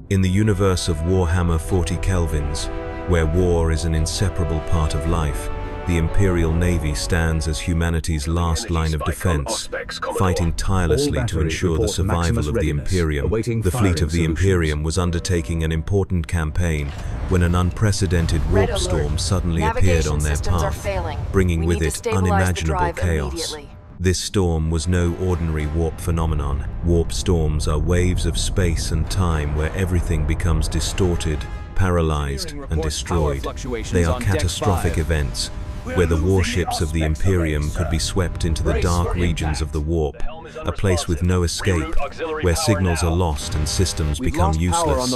In the universe of Warhammer 40 Kelvins, where war is an inseparable part of life, the Imperial Navy stands as humanity's last line of defense, fighting tirelessly to ensure the survival of the Imperium. The fleet of the Imperium was undertaking an important campaign when an unprecedented warp storm suddenly appeared on their path, bringing with it unimaginable chaos. This storm was no ordinary warp phenomenon. Warp storms are waves of space and time where everything becomes distorted, paralyzed, and destroyed. They are catastrophic events where the warships of the Imperium could be swept into the dark regions of the warp, a place with no escape, where signals are lost and systems become useless.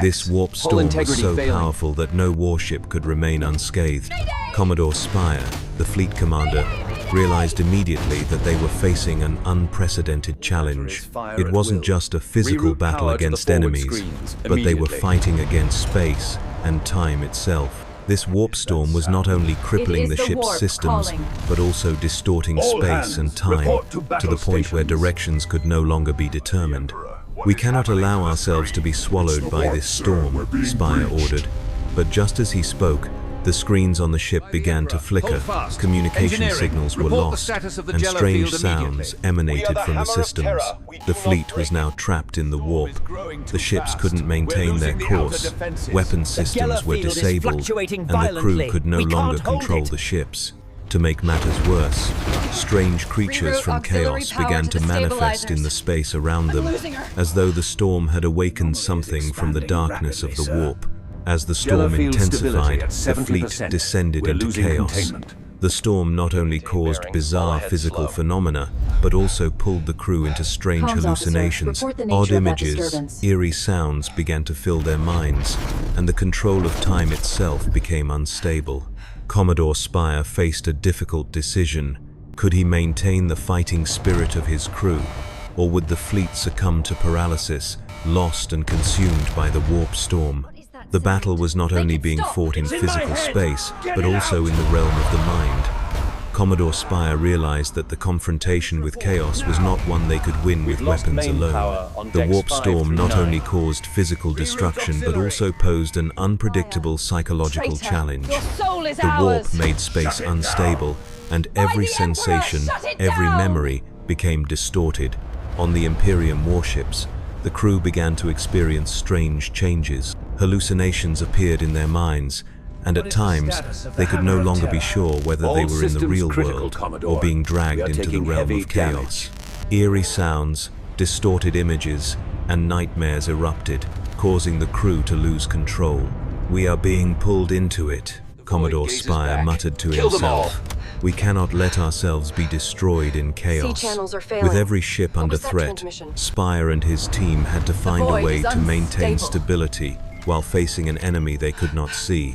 This warp storm was so powerful that no warship could remain unscathed. Commodore Spire, the fleet commander, realized immediately that they were facing an unprecedented challenge. It wasn't just a physical battle against enemies, but they were fighting against space and time itself. This warp storm was not only crippling the ship's systems, but also distorting space and time to the point where directions could no longer be determined. "We cannot allow ourselves to be swallowed by this storm," Spire ordered. But just as he spoke, the screens on the ship began to flicker, communication signals were lost, and strange sounds emanated from the systems. The fleet was now trapped in the warp. The ships couldn't maintain their course, weapon systems were disabled, and the crew could no longer control the ships. To make matters worse, strange creatures from chaos began to manifest in the space around them, as though the storm had awakened something from the darkness of the warp. As the storm intensified, the fleet descended into chaos. The storm not only caused bizarre physical phenomena, but also pulled the crew into strange hallucinations. Odd images, eerie sounds began to fill their minds, and the control of time itself became unstable. Commodore Spire faced a difficult decision. Could he maintain the fighting spirit of his crew, or would the fleet succumb to paralysis, lost and consumed by the warp storm? The battle was not only being fought in physical space, but also in the realm of the mind. Commodore Spire realized that the confrontation with chaos was not one they could win with weapons alone. The warp storm not only caused physical destruction, but also posed an unpredictable psychological challenge. The warp made space unstable, and every sensation, every memory became distorted. On the Imperium warships, the crew began to experience strange changes. Hallucinations appeared in their minds, and at times they could no longer be sure whether they were in the real world or being dragged into the realm of chaos. Eerie sounds, distorted images, and nightmares erupted, causing the crew to lose control. "We are being pulled into it," Commodore Spire muttered to himself. "We cannot let ourselves be destroyed in chaos." With every ship under threat, Spire and his team had to find a way to maintain stability while facing an enemy they could not see,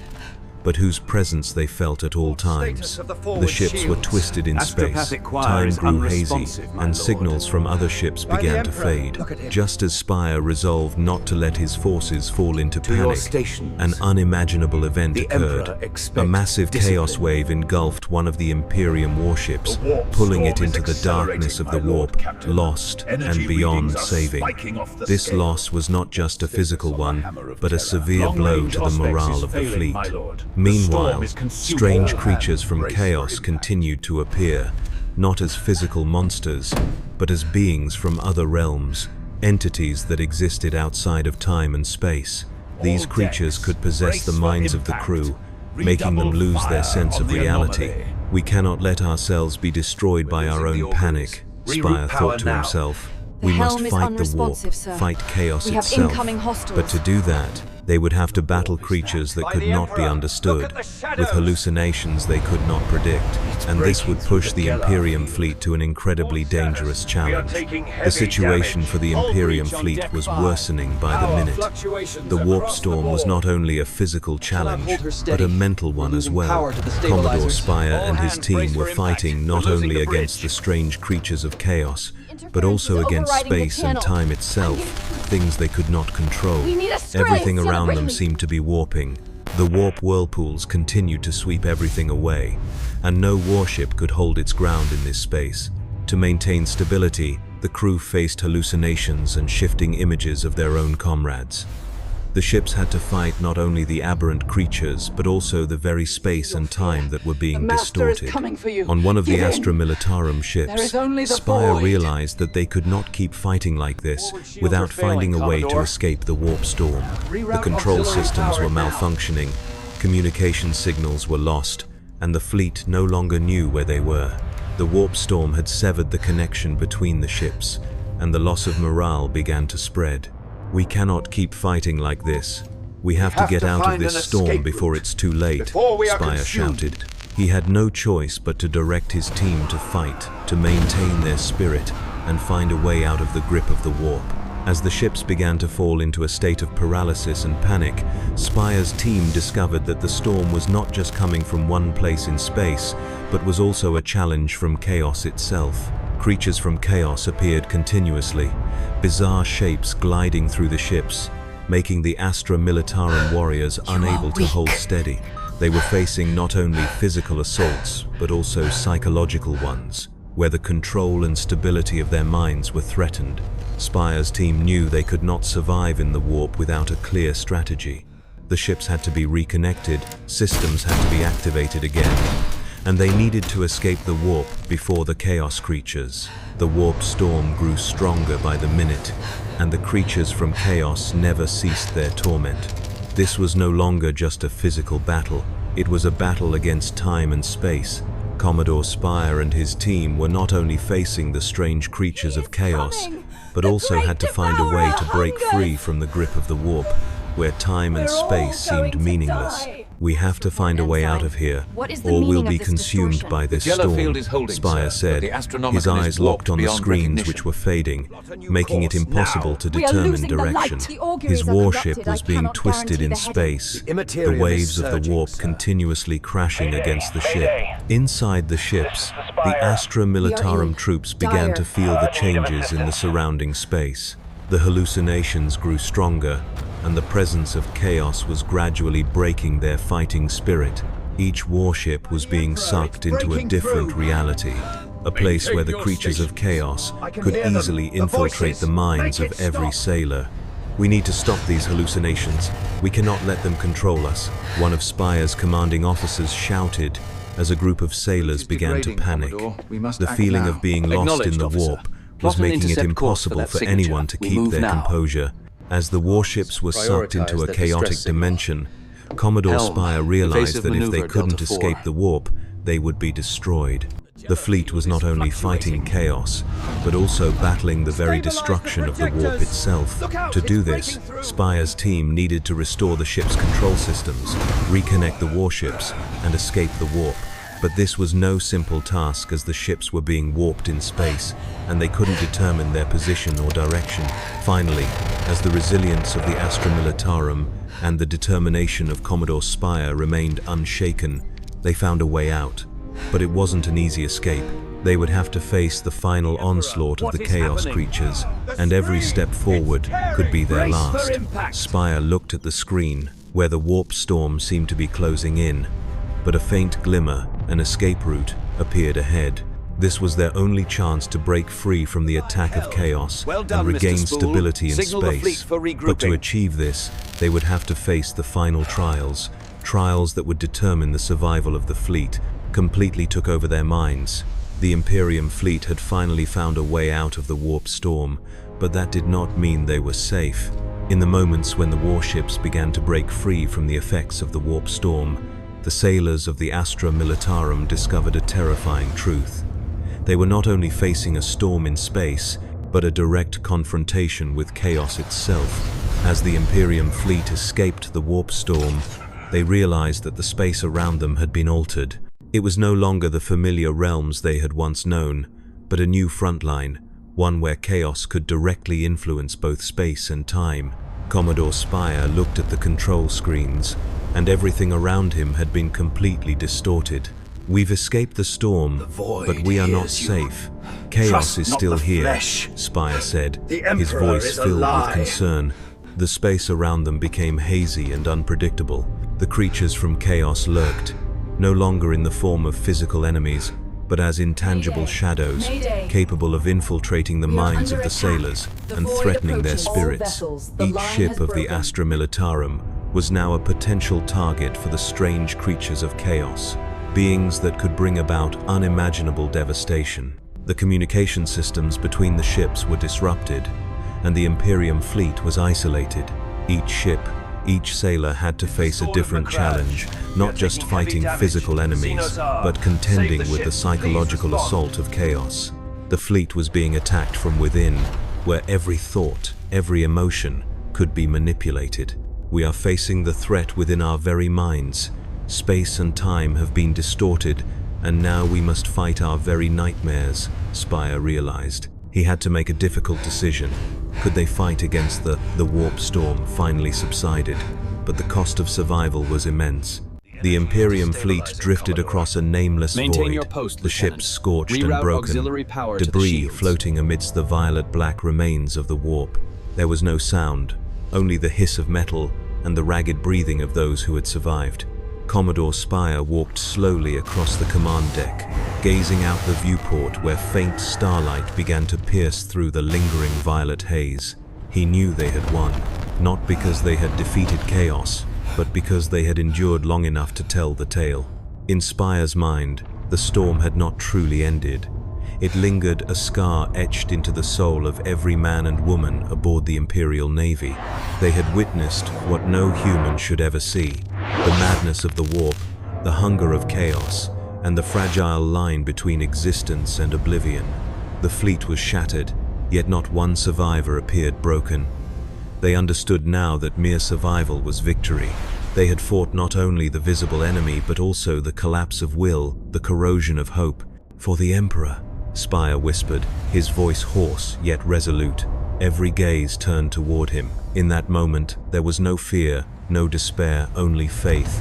but whose presence they felt at all times. The ships were twisted in space, time grew hazy, and signals from other ships began to fade. Just as Spire resolved not to let his forces fall into panic, an unimaginable event occurred. A massive chaos wave engulfed one of the Imperium warships, pulling it into the darkness of the warp, lost and beyond saving. This loss was not just a physical one, but a severe blow to the morale of the fleet. Meanwhile, strange creatures from chaos continued to appear, not as physical monsters, but as beings from other realms, entities that existed outside of time and space. These creatures could possess the minds of the crew, making them lose their sense of reality. "We cannot let ourselves be destroyed by our own panic," Spire thought to himself. "We must fight the warp, fight chaos itself. But to do that, they would have to battle creatures that could not be understood, with hallucinations they could not predict, and this would push the Imperium fleet to an incredibly dangerous challenge. The situation for the Imperium fleet was worsening by the minute. The warp storm was not only a physical challenge, but a mental one as well. Commodore Spire and his team were fighting not only against the strange creatures of chaos, but also against space and time itself, things they could not control. Everything around them seemed to be warping. The warp whirlpools continued to sweep everything away, and no warship could hold its ground in this space. To maintain stability, the crew faced hallucinations and shifting images of their own comrades. The ships had to fight not only the aberrant creatures, but also the very space and time that were being distorted. On one of the Astra Militarum ships, Spire realized that they could not keep fighting like this without finding a way to escape the warp storm. The control systems were malfunctioning, communication signals were lost, and the fleet no longer knew where they were. The warp storm had severed the connection between the ships, and the loss of morale began to spread. "We cannot keep fighting like this. We have to get out of this storm before it's too late," Spire shouted. He had no choice but to direct his team to fight, to maintain their spirit, and find a way out of the grip of the warp. As the ships began to fall into a state of paralysis and panic, Spire's team discovered that the storm was not just coming from one place in space, but was also a challenge from chaos itself. Creatures from chaos appeared continuously, bizarre shapes gliding through the ships, making the Astra Militarum warriors unable to hold steady. They were facing not only physical assaults, but also psychological ones, where the control and stability of their minds were threatened. Spire's team knew they could not survive in the warp without a clear strategy. The ships had to be reconnected, systems had to be activated again, and they needed to escape the warp before the chaos creatures. The warp storm grew stronger by the minute, and the creatures from chaos never ceased their torment. This was no longer just a physical battle, it was a battle against time and space. Commodore Spire and his team were not only facing the strange creatures of chaos, but also had to find a way to break free from the grip of the warp, where time and space seemed meaningless. "We have to find a way out of here, or we'll be consumed by this storm," Spire said. His eyes locked on the screens which were fading, making it impossible to determine direction. His warship was being twisted in space, the waves of the warp continuously crashing against the ship. Inside the ships, the Astra Militarum troops began to feel the changes in the surrounding space. The hallucinations grew stronger, and the presence of chaos was gradually breaking their fighting spirit. Each warship was being sucked into a different reality, a place where the creatures of chaos could easily infiltrate the minds of every sailor. "We need to stop these hallucinations. We cannot let them control us," one of Spire's commanding officers shouted as a group of sailors began to panic. The feeling of being lost in the warp was making it impossible for anyone to keep their composure. As the warships were sucked into a chaotic dimension, Commodore Spire realized that if they couldn't escape the warp, they would be destroyed. The fleet was not only fighting chaos, but also battling the very destruction of the warp itself. To do this, Spire's team needed to restore the ship's control systems, reconnect the warships, and escape the warp. But this was no simple task, as the ships were being warped in space, and they couldn't determine their position or direction. Finally, as the resilience of the Astra Militarum and the determination of Commodore Spire remained unshaken, they found a way out. But it wasn't an easy escape. They would have to face the final onslaught of the chaos creatures, and every step forward could be their last. Spire looked at the screen, where the warp storm seemed to be closing in, but a faint glimmer, an escape route, appeared ahead. This was their only chance to break free from the attack of chaos and regain stability in space. But to achieve this, they would have to face the final trials that would determine the survival of the fleet, completely took over their minds. The Imperium fleet had finally found a way out of the warp storm, but that did not mean they were safe. In the moments when the warships began to break free from the effects of the warp storm, the sailors of the Astra Militarum discovered a terrifying truth. They were not only facing a storm in space, but a direct confrontation with chaos itself. As the Imperium fleet escaped the warp storm, they realized that the space around them had been altered. It was no longer the familiar realms they had once known, but a new frontline, one where chaos could directly influence both space and time. Commodore Spire looked at the control screens, and everything around him had been completely distorted. "We've escaped the storm, but we are not safe. Chaos is still here," Spire said, his voice filled with concern. The space around them became hazy and unpredictable. The creatures from chaos lurked, no longer in the form of physical enemies, but as intangible shadows, capable of infiltrating the minds of the sailors and threatening their spirits. Each ship of the Astra Militarum was now a potential target for the strange creatures of chaos, beings that could bring about unimaginable devastation. The communication systems between the ships were disrupted, and the Imperium fleet was isolated. Each ship, each sailor had to face a different challenge, not just fighting physical enemies, but contending with the psychological assault of chaos. The fleet was being attacked from within, where every thought, every emotion could be manipulated. We are facing the threat within our very minds. Space and time have been distorted, and now we must fight our very nightmares, Spire realized. He had to make a difficult decision. Could they fight against the warp storm finally subsided? But the cost of survival was immense. The Imperium fleet drifted across a nameless void, the ships scorched and broken, debris floating amidst the violet-black remains of the warp. There was no sound, only the hiss of metal and the ragged breathing of those who had survived. Commodore Spire walked slowly across the command deck, gazing out the viewport where faint starlight began to pierce through the lingering violet haze. He knew they had won, not because they had defeated chaos, but because they had endured long enough to tell the tale. In Spire's mind, the storm had not truly ended. It lingered, a scar etched into the soul of every man and woman aboard the Imperial Navy. They had witnessed what no human should ever see: the madness of the warp, the hunger of chaos, and the fragile line between existence and oblivion. The fleet was shattered, yet not one survivor appeared broken. They understood now that mere survival was victory. They had fought not only the visible enemy, but also the collapse of will, the corrosion of hope. "For the Emperor," Spire whispered, his voice hoarse yet resolute. Every gaze turned toward him. In that moment, there was no fear, no despair, only faith.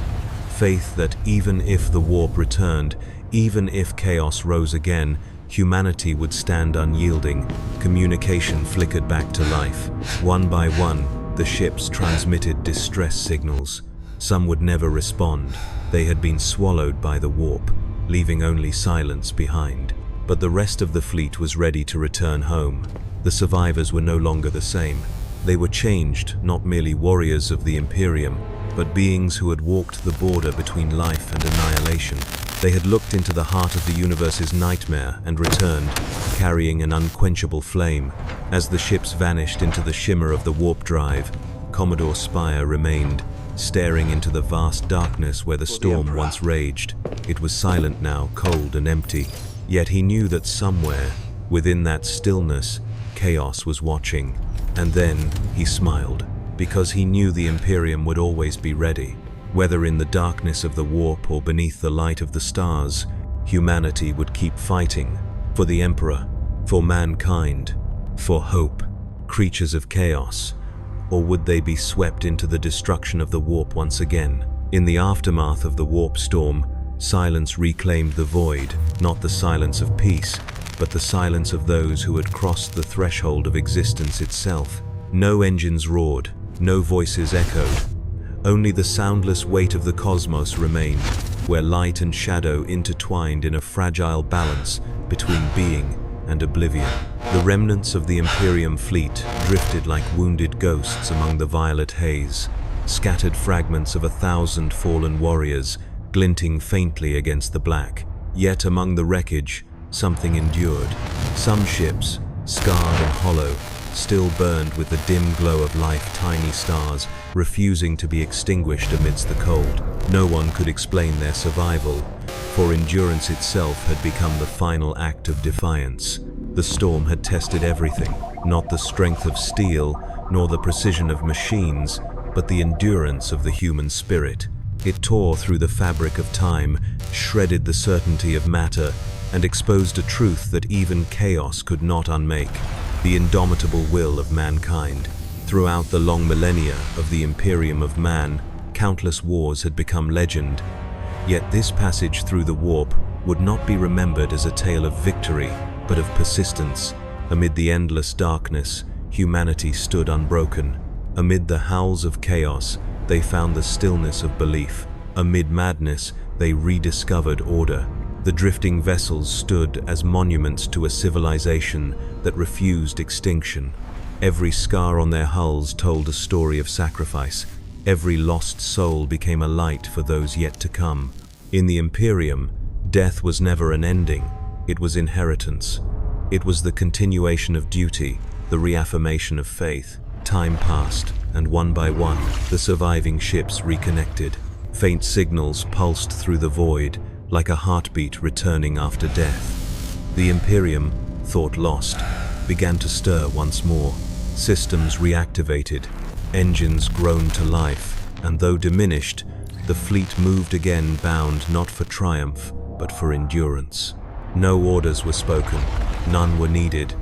Faith that even if the warp returned, even if chaos rose again, humanity would stand unyielding. Communication flickered back to life. One by one, the ships transmitted distress signals. Some would never respond. They had been swallowed by the warp, leaving only silence behind. But the rest of the fleet was ready to return home. The survivors were no longer the same. They were changed, not merely warriors of the Imperium, but beings who had walked the border between life and annihilation. They had looked into the heart of the universe's nightmare and returned, carrying an unquenchable flame. As the ships vanished into the shimmer of the warp drive, Commodore Spire remained, staring into the vast darkness where the storm once raged. It was silent now, cold and empty. Yet he knew that somewhere, within that stillness, chaos was watching. And then he smiled, because he knew the Imperium would always be ready. Whether in the darkness of the warp or beneath the light of the stars, humanity would keep fighting for the Emperor, for mankind, for hope, creatures of chaos. Or would they be swept into the destruction of the warp once again? In the aftermath of the warp storm, silence reclaimed the void, not the silence of peace, but the silence of those who had crossed the threshold of existence itself. No engines roared, no voices echoed. Only the soundless weight of the cosmos remained, where light and shadow intertwined in a fragile balance between being and oblivion. The remnants of the Imperium fleet drifted like wounded ghosts among the violet haze, scattered fragments of 1,000 fallen warriors, glinting faintly against the black. Yet among the wreckage, something endured. Some ships, scarred and hollow, still burned with the dim glow of life, tiny stars, refusing to be extinguished amidst the cold. No one could explain their survival, for endurance itself had become the final act of defiance. The storm had tested everything, not the strength of steel, nor the precision of machines, but the endurance of the human spirit. It tore through the fabric of time, shredded the certainty of matter, and exposed a truth that even chaos could not unmake: the indomitable will of mankind. Throughout the long millennia of the Imperium of Man, countless wars had become legend. Yet this passage through the warp would not be remembered as a tale of victory, but of persistence. Amid the endless darkness, humanity stood unbroken. Amid the howls of chaos, they found the stillness of belief. Amid madness, they rediscovered order. The drifting vessels stood as monuments to a civilization that refused extinction. Every scar on their hulls told a story of sacrifice. Every lost soul became a light for those yet to come. In the Imperium, death was never an ending, it was inheritance. It was the continuation of duty, the reaffirmation of faith. Time passed, and one by one, the surviving ships reconnected. Faint signals pulsed through the void, like a heartbeat returning after death. The Imperium, thought lost, began to stir once more. Systems reactivated, engines groaned to life, and though diminished, the fleet moved again, bound not for triumph, but for endurance. No orders were spoken, none were needed.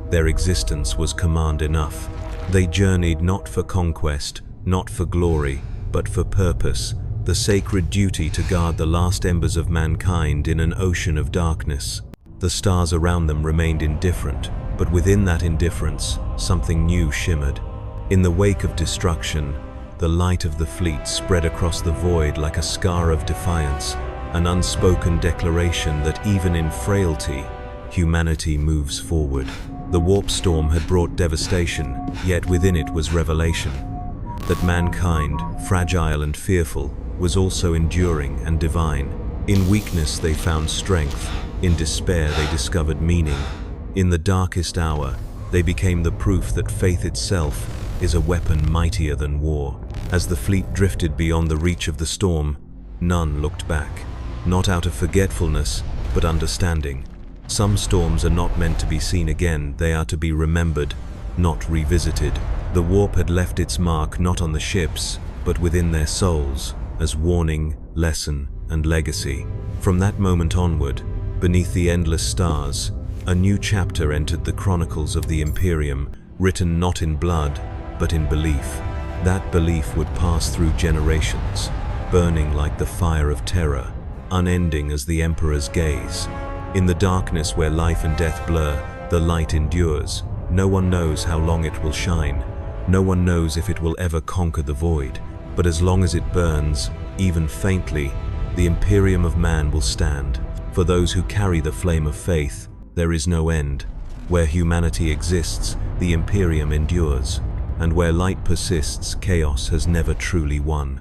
Their existence was command enough. They journeyed not for conquest, not for glory, but for purpose, the sacred duty to guard the last embers of mankind in an ocean of darkness. The stars around them remained indifferent, but within that indifference, something new shimmered. In the wake of destruction, the light of the fleet spread across the void like a scar of defiance, an unspoken declaration that even in frailty, humanity moves forward. The warp storm had brought devastation, yet within it was revelation. That mankind, fragile and fearful, was also enduring and divine. In weakness they found strength, in despair they discovered meaning. In the darkest hour, they became the proof that faith itself is a weapon mightier than war. As the fleet drifted beyond the reach of the storm, none looked back. Not out of forgetfulness, but understanding. Some storms are not meant to be seen again, they are to be remembered, not revisited. The warp had left its mark not on the ships, but within their souls, as warning, lesson, and legacy. From that moment onward, beneath the endless stars, a new chapter entered the chronicles of the Imperium, written not in blood, but in belief. That belief would pass through generations, burning like the fire of terror, unending as the Emperor's gaze. In the darkness where life and death blur, the light endures. No one knows how long it will shine. No one knows if it will ever conquer the void. But as long as it burns, even faintly, the Imperium of man will stand. For those who carry the flame of faith, there is no end. Where humanity exists, the Imperium endures. And where light persists, chaos has never truly won.